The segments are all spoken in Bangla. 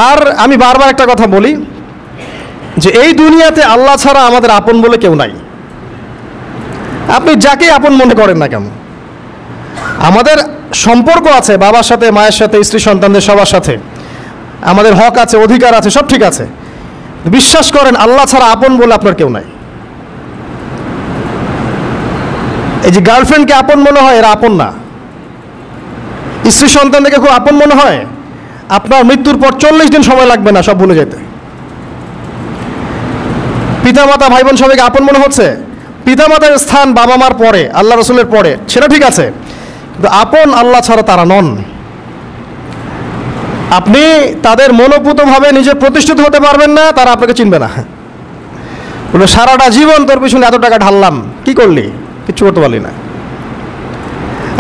আর আমি বারবার একটা কথা বলি যে এই দুনিয়াতে আল্লাহ ছাড়া আমাদের আপন বলে কেউ নাই। আপনি যাকে আপন মনে করেন না কেন, আমাদের সম্পর্ক আছে বাবার সাথে, মায়ের সাথে, স্ত্রী সন্তানদের সবার সাথে, আমাদের হক আছে, অধিকার আছে, সব ঠিক আছে। বিশ্বাস করেন আল্লাহ ছাড়া আপন বলে আপনার কেউ নাই। এই যে গার্লফ্রেন্ডকে আপন মনে হয়, এরা আপন না। স্ত্রী সন্তানদেরকে খুব আপন মনে হয়, আপনার মৃত্যুর পর 40 দিন সময় লাগবে না সব ভুলে যেতে। পিতামাতা, ভাই বোন সবাইকে আপন মনে হচ্ছে। পিতামাতার স্থান বাবা মার পরে, আল্লাহ রসুলের পরে, সেটা ঠিক আছে, কিন্তু আপন আল্লাহ ছাড়া তারা নন। আপনি তাদের মনোপুতভাবে নিজে প্রতিষ্ঠিত হতে পারবেন না, তারা আপনাকে চিনবে না। বলে সারাটা জীবন তোর পিছনে এত টাকা ঢাললাম, কি করলি? কিচ্ছু করতে পারলি না।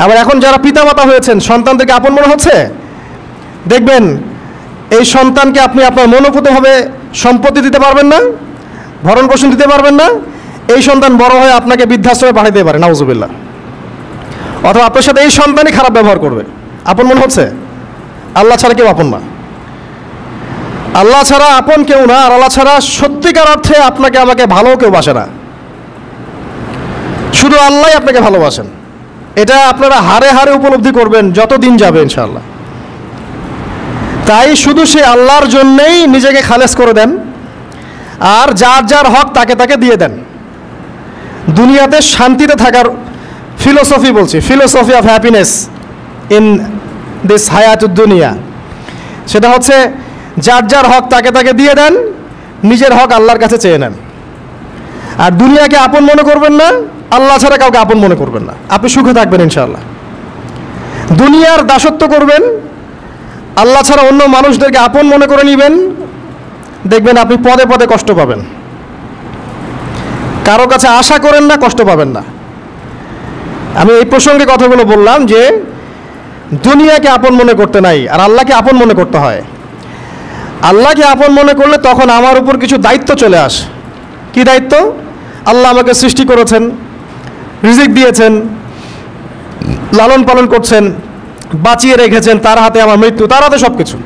আবার এখন যারা পিতামাতা হয়েছেন, সন্তানদেরকে আপন মনে হচ্ছে, দেখবেন এই সন্তানকে আপনি আপনার মনোপুতভাবে সম্পত্তি দিতে পারবেন না, ভরণ পোষণ দিতে পারবেন না। এই সন্তান বড় হয়ে আপনাকে বৃদ্ধাশ্রমে পাঠিয়ে দিতে পারে, নাউজুবিল্লাহ। অথবা আপনার সাথে এই সন্তানই খারাপ ব্যবহার করবে। আপন মনে হচ্ছে? আল্লাহ ছাড়া কেউ আপন না। আল্লাহ ছাড়া আপন কেউ না। আর আল্লাহ ছাড়া সত্যিকার অর্থে আপনাকে আমাকে ভালো কেউ বাসে না। শুধু আল্লাহই আপনাকে ভালোবাসেন। এটা আপনারা হারে হারে উপলব্ধি করবেন যত দিন যাবে ইনশাআল্লাহ। তাই শুধু সে আল্লাহর জন্যেই নিজেকে খালেস করে দেন, আর যার যার হক তাকে তাকে দিয়ে দেন। দুনিয়াতে শান্তিতে থাকার ফিলোসফি বলছি, philosophy of happiness in this হায়াতুদ দুনিয়া, সেটা হচ্ছে যার যার হক তাকে তাকে দিয়ে দেন, নিজের হক আল্লাহর কাছে চেয়ে নেন। আর দুনিয়াকে আপন মনে করবেন না, আল্লাহ ছাড়া কাউকে আপন মনে করবেন না। আপনি সুখে থাকবেন ইনশাআল্লাহ। দুনিয়ার দাসত্ব করবেন, আল্লাহ ছাড়া অন্য মানুষদেরকে আপন মনে করে নেবেন, দেখবেন আপনি পদে পদে কষ্ট পাবেন। কারো কাছে আশা করেন না, কষ্ট পাবেন না। আমি এই প্রসঙ্গে কথাগুলো বললাম যে দুনিয়াকে আপন মনে করতে নাই, আর আল্লাহকে আপন মনে করতে হয়। আল্লাহকে আপন মনে করলে তখন আমার উপর কিছু দায়িত্ব চলে আসে। কি দায়িত্ব? আল্লাহ আমাকে সৃষ্টি করেছেন, রিজিক দিয়েছেন, লালন পালন করছেন, বাঁচিয়ে রেখেছেন, তার হাতে আমার মৃত্যু, তার হাতে সব কিছু।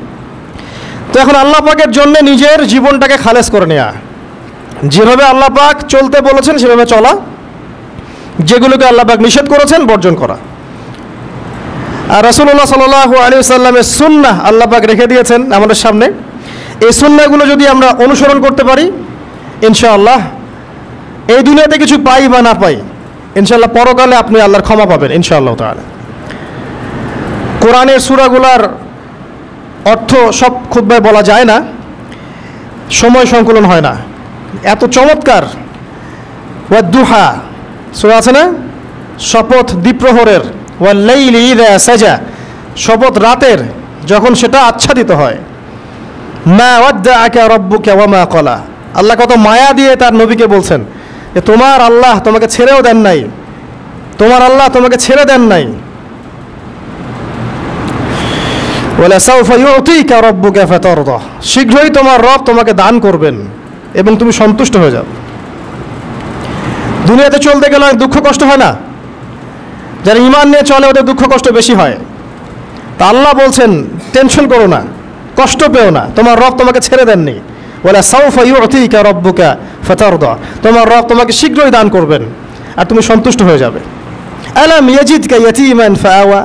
তো এখন আল্লাহ পাকের জন্য নিজের জীবনটাকে খালেস করে নেওয়া, যেভাবে আল্লাহ পাক চলতে বলেছেন সেভাবে চলা, যেগুলোকে আল্লাহ পাক নিষেধ করেছেন বর্জন করা। আর রাসূলুল্লাহ সাল্লাল্লাহু আলাইহি ওয়াসাল্লামের সুন্নাহ আল্লাহ পাক রেখে দিয়েছেন আমাদের সামনে। এই সুন্নাহগুলো যদি আমরা অনুসরণ করতে পারি ইনশাআল্লাহ, এই দুনিয়াতে কিছু পাই বা না পাই, ইনশাআল্লাহ পরকালে আপনি আল্লাহর ক্ষমা পাবেন ইনশাআল্লাহ তাআলা। কোরআনের সূরাগুলার অর্থ সব খুতবায় বলা যায় না, সময় সংকলন হয় না। এত চমৎকার ওয়াদ-দুহা সূরা আছে না, শপথ দ্বিপ্রহরের, ওয়াল-লাইলি ইযা সাজা, শপথ রাতের যখন সেটা আচ্ছাদিত হয়। মা ওয়াদ্দাআকা রাব্বুকা ওয়া মা ক্বালা, আল্লাহ কত মায়া দিয়ে তার নবীকে বলছেন যে তোমার আল্লাহ তোমাকে ছেড়েও দেন নাই, তোমার আল্লাহ তোমাকে ছেড়ে দেন নাই। ওয়ালা সাউফা ইউতিকা রাব্বুকা ফাতারদা, শীঘ্রই তোমার রব তোমাকে দান করবেন এবং তুমি সন্তুষ্ট হয়ে যাও। দুনিয়াতে চলতে গেলে দুঃখ কষ্ট হয় না? যারা ঈমান নিয়ে চলে ওদের দুঃখ কষ্ট বেশি হয়। তা আল্লাহ বলছেন টেনশন করো না, কষ্ট পেও না, তোমার রব তোমাকে ছেড়ে দেননি। ওয়ালা সাউফা ইউতিকা রাব্বুকা ফাতারদা, তোমার রব তোমাকে শীঘ্রই দান করবেন আর তুমি সন্তুষ্ট হয়ে যাবে। আলাম ইয়াজিদকা ইয়াতীমান ফাআওয়া,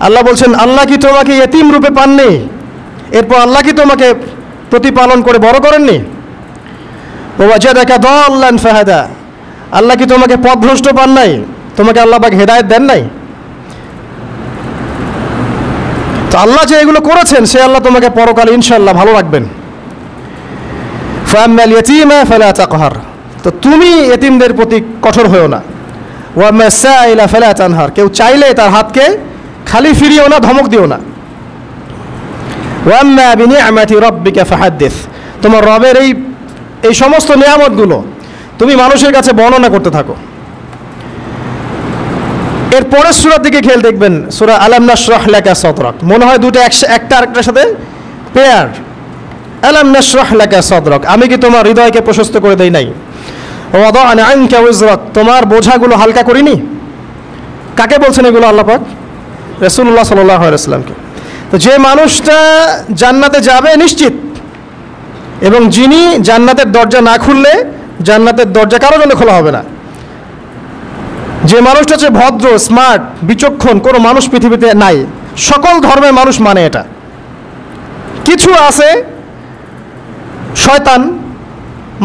আল্লাহ বলছেন আল্লাহ কি তোমাকে ইয়েতিম রূপে পাননি, এরপর আল্লাহ কি তোমাকে প্রতিপালন করে বড় করেননি? ওয়াজাদাকা দাল্লান ফাহাদা, আল্লাহ কি তোমাকে পথভ্রষ্ট পান নাই, তোমাকে আল্লাহ পাক হেদায়েত দেন নাই? তো আল্লাহ যে এগুলো করেছেন সে আল্লাহ তোমাকে পরকালে ইনশাআল্লাহ ভালো রাখবেন। ফাআম্মাল ইয়াতীমা ফালা তাকহার, তো তুমি এতিমদের প্রতি কঠোর হয়েও না। ওয়াম্মা সাইলা ফালা তানহার, কেউ চাইলে তার হাতকে খালি ফিরিও না, ধমক দিও না। ওয়াম্মা বিনিআমাতি রাব্বিকা ফাহাদ্দিস, তোমার রবের এই সমস্ত নিয়ামতগুলো তুমি মানুষের কাছে বর্ণনা করতে থাকো। এর পরের সূরার দিকে খেয়াল দেখবেন, সূরা আলাম নাশরাহ লাকা সাদরাক, মনে হয় দুটো একটা আরেকটার সাথে পেয়ার। আলাম নাশরাহ লাকা সাদরাক, আমি কি তোমার হৃদয়কে প্রশস্ত করে দেই নাই? ওয়াদা'না আনকা ওয়িজরাক, তোমার বোঝাগুলো হালকা করিনি? কাকে বলছেন এগুলো আল্লাহ পাক? রাসূলুল্লাহ সাল্লাল্লাহু আলাইহি ওয়াসাল্লামকে। তো যে মানুষটা জান্নাতে যাবে নিশ্চিত, এবং যিনি জান্নাতের দরজা না খুললে জান্নাতের দরজা কারো জন্য খোলা হবে না। যে মানুষটা হচ্ছে ভদ্র, স্মার্ট, বিচক্ষণ, কোনো মানুষ পৃথিবীতে নাই। সকল ধর্মের মানুষ মানে এটা। কিছু আছে শয়তান,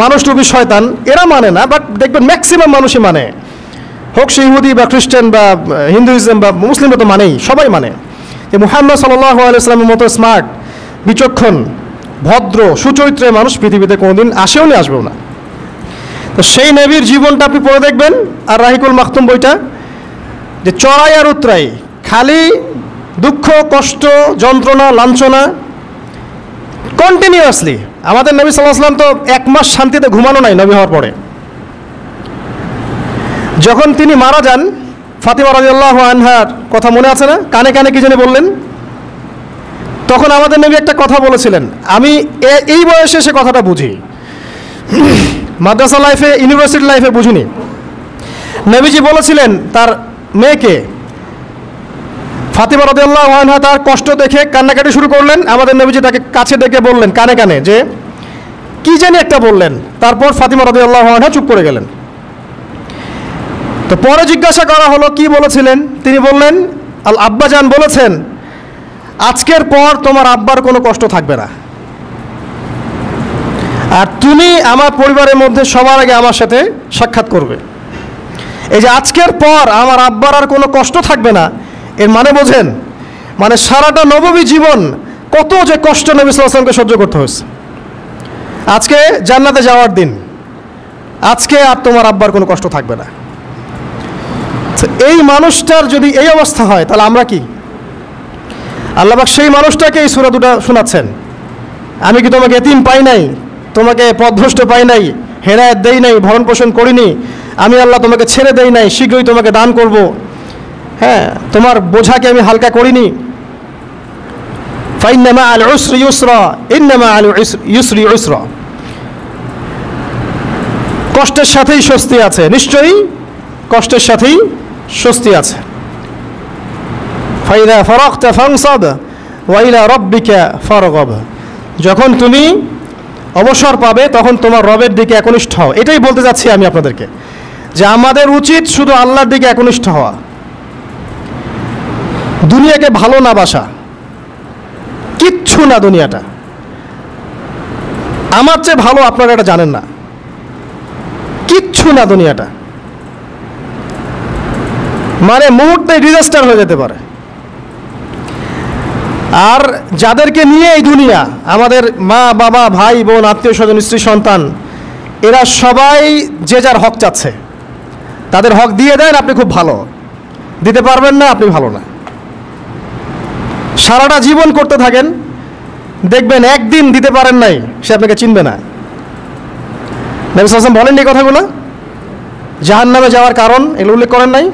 মানুষরূপী শয়তান, এরা মানে না, বাট দেখবেন ম্যাক্সিমাম মানুষই মানে, হোক সে ইহুদি বা খ্রিস্টান বা হিন্দুইজম বা মুসলিমরা তো মানেই, সবাই মানে যে মুহাম্মদ সাল্লাল্লাহু আলাইহি ওয়াসাল্লামের মতো স্মার্ট, বিচক্ষণ, ভদ্র, সুচরিত্রের মানুষ পৃথিবীতে কোনোদিন আসেও না, আসবেও না। তো সেই নবীর জীবনটা আপনি পড়ে দেখবেন, আর রাহিকুল মাখতুম বইটা, যে চড়াই আর উতরাই, খালি দুঃখ, কষ্ট, যন্ত্রণা, লাঞ্ছনা, কন্টিনিউয়াসলি। আমাদের নবী সাল্লাল্লাহু আলাইহি ওয়াসাল্লাম তো 1 মাস শান্তিতে ঘুমানো নাই নবী হওয়ার পরে। যখন তিনি মারা যান, ফাতিমা রাদিয়াল্লাহু আনহার কথা মনে আছে না? কানে কানে কি জানি বললেন। তখন আমাদের নবী একটা কথা বলেছিলেন, আমি এই বয়সে সে কথাটা বুঝি, মাদ্রাসা লাইফে, ইউনিভার্সিটি লাইফে বুঝিনি। নবীজি বলেছিলেন তার মেয়েকে, ফাতিমা রাদিয়াল্লাহু আনহা তার কষ্ট দেখে কান্নাকাটি শুরু করলেন। আমাদের নবীজি তাকে কাছে ডেকে বললেন কানে কানে যে কি জানি একটা বললেন। তারপর ফাতিমা রাদিয়াল্লাহু আনহা চুপ করে গেলেন। তো পরে জিজ্ঞাসা করা হলো কি বলেছিলেন, তিনি বললেন আল আব্বাজান বলেছেন আজকের পর তোমার আব্বার কোনো কষ্ট থাকবে না, আর তুমি আমার পরিবারের মধ্যে সবার আগে আমার সাথে সাক্ষাৎ করবে। এই যে আজকের পর আমার আব্বার আর কোনো কষ্ট থাকবে না, এর মানে বোঝেন, মানে সারাটা নববী জীবন কত যে কষ্ট নবী সাল্লাল্লাহু আলাইহি ওয়াসাল্লামকে সহ্য করতে হয়েছে। আজকে জান্নাতে যাওয়ার দিন, আজকে আর তোমার আব্বার কোনো কষ্ট থাকবে না। এই মানুষটার যদি এই অবস্থা হয় তাহলে আমরা কি? আল্লাহ পাক সেই মানুষটাকে এই সূরা দুটো শোনাচ্ছেন, আমি কি তোমাকে এতিম পাই নাই, তোমাকে পথভ্রষ্ট পাই নাই, হেদায়েত দেই নাই, ভরণ পোষণ করিনি, আমি আল্লাহ তোমাকে ছেড়ে দেই নাই, শীঘ্রই তোমাকে দান করব, হ্যাঁ, তোমার বোঝাকে আমি হালকা করিনি। ফাইন্না মাআল উসরি ইউসরা, ইন্না মাআল ইউসরি ইউসরা, কষ্টের সাথেই স্বস্তি আছে, নিশ্চয়ই কষ্টের সাথেই স্বস্তি আছে। ফাইদা ফারাগতা ফানসাব ওয়া ইলা রাব্বিকা ফারগাব, যখন তুমি অবসর পাবে তখন তোমার রবের দিকে একনিষ্ঠ হও। এটাই বলতে যাচ্ছি আমি আপনাদেরকে, যে আমাদের উচিত শুধু আল্লাহর দিকে একনিষ্ঠ হওয়া, দুনিয়াকে ভালো না বাসা, কিচ্ছু না দুনিয়াটা। আমার চেয়ে ভালো আপনারা এটা জানেন না, কিচ্ছু না দুনিয়াটা, মানে মুহূর্তে ডিজাস্টার হয়ে যেতে পারে। আর যাদেরকে নিয়ে এই দুনিয়া, আমাদের মা বাবা, ভাই বোন, আত্মীয় স্বজন, স্ত্রী সন্তান, এরা সবাই যে যার হক চাচ্ছে, তাদের হক দিয়ে দেন, আপনি খুব ভালো, দিতে পারবেন না, আপনি ভালো না। সারাটা জীবন করতে থাকেন, দেখবেন একদিন দিতে পারেন নাই, সে আপনাকে চিনবে না। নবী সাল্লাল্লাহু আলাইহি ওয়াসাল্লাম বলেন এই কথাগুলো, জাহান্নামে যাওয়ার কারণ এগুলো উল্লেখ করেন নাই।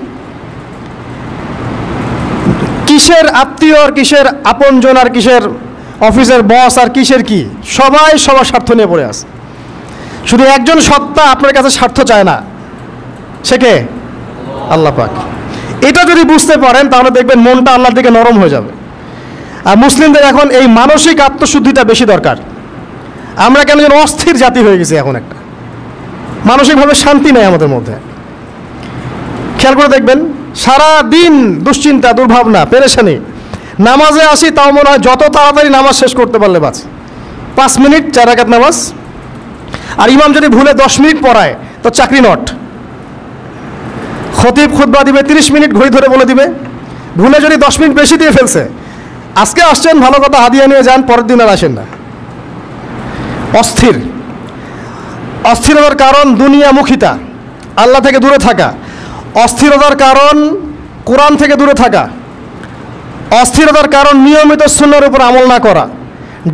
কিসের আত্মীয় আর কিসের আপনজন আর কিসের অফিসের বস আর কিসের কি, সবাই সবার স্বার্থ নিয়ে পড়ে আছে। শুধু একজন সত্তা আপনার কাছে স্বার্থ চায় না, সে কে? আল্লাহ পাক। এটা যদি বুঝতে পারেন তাহলে দেখবেন মনটা আল্লাহর দিকে নরম হয়ে যাবে। আর মুসলিমদের এখন এই মানসিক আত্মশুদ্ধিটা বেশি দরকার। আমরা কেন যেন অস্থির জাতি হয়ে গেছি এখন, একটা মানসিকভাবে শান্তি নেই আমাদের মধ্যে। খেয়াল করে দেখবেন সারা দিন দুশ্চিন্তা, দুর্ভাবনা, পেরেশানি। নামাজে আসি তাও মনে হয় যত তাড়াতাড়ি নামাজ শেষ করতে পারলে বাঁচ। 5 মিনিট 4 রাকাত নামাজ, আর ইমাম যদি ভুলে 10 মিনিট পড়ায় তো চাকরি নট। খতিব খুতবা দিবে 30 মিনিট ঘড়ি ধরে বলে দিবে, ভুলে যদি 10 মিনিট বেশি দিয়ে ফেলছে, আজকে আসছেন ভালো কথা, হাদিয়া নিয়ে যান, পরের দিন আর আসেন না। অস্থির। অস্থিরতার কারণ দুনিয়ামুখিতা, আল্লাহ থেকে দূরে থাকা। অস্থিরতার কারণ কোরআন থেকে দূরে থাকা। অস্থিরতার কারণ নিয়মিত সুন্নাহর উপর আমল না করা,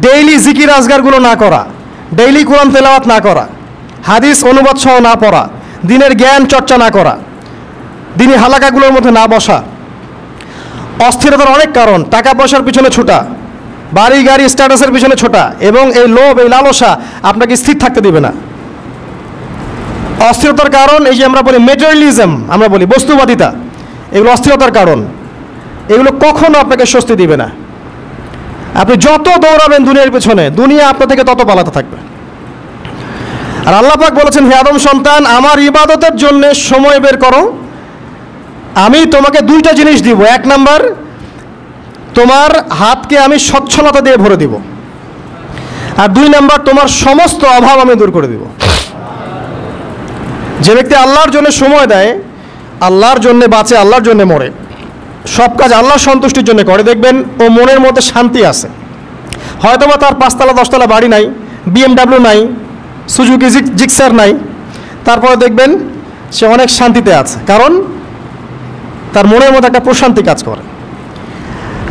ডেইলি জিকির আজগারগুলো না করা, ডেইলি কোরআন তেলাওয়াত না করা, হাদিস অনুবাদ সহ না পড়া, দিনের জ্ঞান চর্চা না করা, দিনী হালাকাগুলোর মধ্যে না বসা। অস্থিরতার অনেক কারণ, টাকা পয়সার পিছনে ছোটা, বাড়ি গাড়ি স্ট্যাটাসের পিছনে ছোটা, এবং এই লোভ, এই লালসা আপনাকে স্থির থাকতে দিবে না। অস্থিরতার কারণ এই যে আমরা বলি মেটেরিয়ালিজম, আমরা বলি বস্তুবাদিতা, এগুলো অস্থিরতার কারণ। এগুলো কখনো আপনাকে স্বস্তি দিবে না। আপনি যত দৌড়াবেন দুনিয়ার পেছনে, দুনিয়া আপনার থেকে তত পালাতে থাকবে। আর আল্লাহ পাক বলেছেন, হে আদম সন্তান, আমার ইবাদতের জন্য সময় বের করো, আমি তোমাকে দুইটা জিনিস দিব। এক নাম্বার, তোমার হাতকে আমি সচ্ছলতা দিয়ে ভরে দিব, আর দুই নাম্বার, তোমার সমস্ত অভাব আমি দূর করে দিব। যে ব্যক্তি আল্লাহর জন্য সময় দেয়, আল্লাহর জন্য বাঁচে, আল্লাহর জন্য মরে, সব কাজ আল্লাহর সন্তুষ্টির জন্য করে, দেখবেন ও মনের মধ্যে শান্তি আছে। হয়তোবা তার 5তলা 10তলা বাড়ি নাই, BMW নাই, সুজুকি জিক্সার নাই, তারপরে দেখবেন সে অনেক শান্তিতে আছে, কারণ তার মনের মধ্যে একটা প্রশান্তি কাজ করে।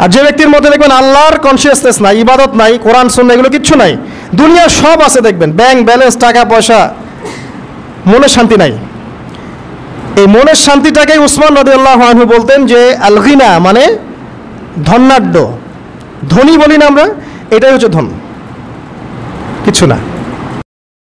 আর যে ব্যক্তির মধ্যে দেখবেন আল্লাহর কনসিয়াসনেস নাই, ইবাদত নাই, কোরআন সুন্নাহ এগুলো কিচ্ছু নাই, দুনিয়ার সব আছে, দেখবেন ব্যাংক ব্যালেন্স, টাকা পয়সা, মনে শান্তি নাই। এই মনের শান্তিটাকেই উসমান রাদিয়াল্লাহু আনহু বলতেন যে আল গিনা মানে ধনাঢ্য, ধনী বলি না আমরা, এটাই হচ্ছে ধন, কিছু না।